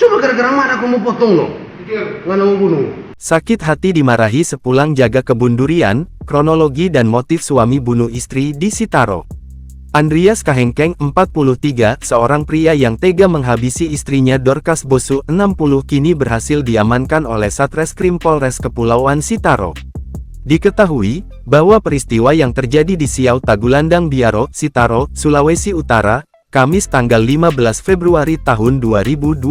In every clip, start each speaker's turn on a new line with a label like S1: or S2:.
S1: Coba gara-gara mana aku mau potong lo? Nggak mau bunuh.
S2: Sakit hati dimarahi sepulang jaga kebun durian, kronologi dan motif suami bunuh istri di Sitaro. Andreas Kahengkeng, 43, seorang pria yang tega menghabisi istrinya Dorcas Bosu, 60, kini berhasil diamankan oleh Satreskrim Polres Kepulauan Sitaro. Diketahui bahwa peristiwa yang terjadi di Siau Tagulandang Biaro, Sitaro, Sulawesi Utara, Kamis tanggal 15 Februari tahun 2024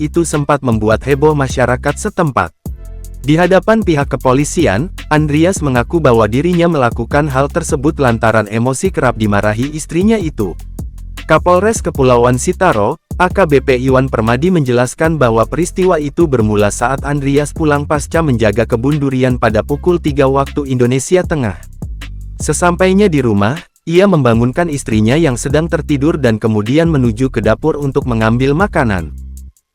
S2: itu sempat membuat heboh masyarakat setempat. Di hadapan pihak kepolisian, Andreas mengaku bahwa dirinya melakukan hal tersebut lantaran emosi kerap dimarahi istrinya itu. Kapolres Kepulauan Sitaro, AKBP Iwan Permadi menjelaskan bahwa peristiwa itu bermula saat Andreas pulang pasca menjaga kebun durian pada pukul 3 waktu Indonesia Tengah. Sesampainya di rumah, ia membangunkan istrinya yang sedang tertidur dan kemudian menuju ke dapur untuk mengambil makanan.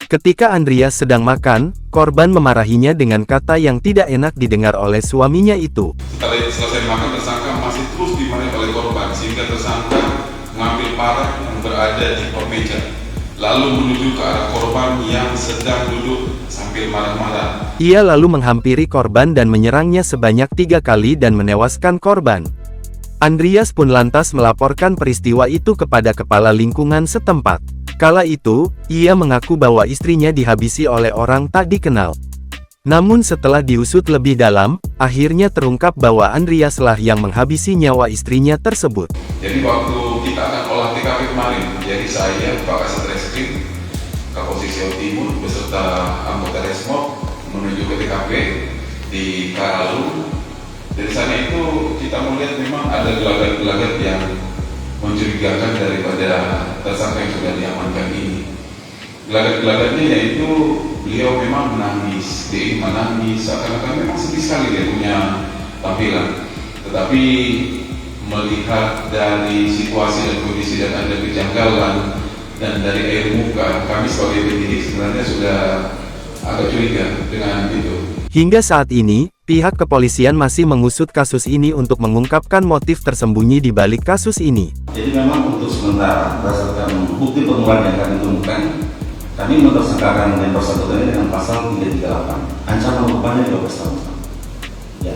S2: Ketika Andreas sedang makan, korban memarahinya dengan kata yang tidak enak didengar oleh suaminya itu.
S3: Setelah selesai makan, tersangka masih terus dimarahi oleh korban, sehingga tersangka mengambil parang yang berada di meja, lalu menuju ke arah korban yang sedang duduk sambil marah-marah.
S2: Ia lalu menghampiri korban dan menyerangnya sebanyak 3 kali dan menewaskan korban. Andreas pun lantas melaporkan peristiwa itu kepada kepala lingkungan setempat. Kala itu, ia mengaku bahwa istrinya dihabisi oleh orang tak dikenal. Namun setelah diusut lebih dalam, akhirnya terungkap bahwa Andreas lah yang menghabisi nyawa istrinya tersebut.
S3: Jadi waktu kita akan olah TKP kemarin, jadi saya, Pak Kasat Reskrim, Kapolsek Siau Timur, beserta anggota Resmob menuju ke TKP di Karalu. Dari sana itu kita melihat memang ada gelagat-gelagat yang mencurigakan daripada tersangka yang sudah diamankan ini. Gelagat-gelagatnya yaitu beliau memang menangis, dia menangis, seakan-akan memang sedih sekali dia punya tampilan. Tetapi melihat dari situasi dan kondisi dan ada kejanggalan dan dari air muka, kami sebagai penyidik sebenarnya sudah agak curiga dengan itu.
S2: Hingga saat ini, pihak kepolisian masih mengusut kasus ini untuk mengungkapkan motif tersembunyi di balik kasus ini.
S4: Jadi memang untuk sementara, berdasarkan bukti permulaan yang kami temukan, kami mentersangkakan yang bersangkutan ini dengan pasal 338, ancaman hukumannya 12 tahun. Ya.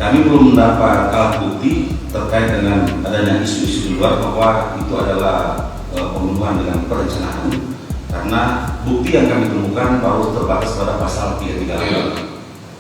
S4: Kami belum mendapat alat bukti terkait dengan adanya isu-isu di luar bahwa itu adalah pembunuhan dengan perencanaan, karena bukti yang kami temukan baru terbatas pada pasal 338.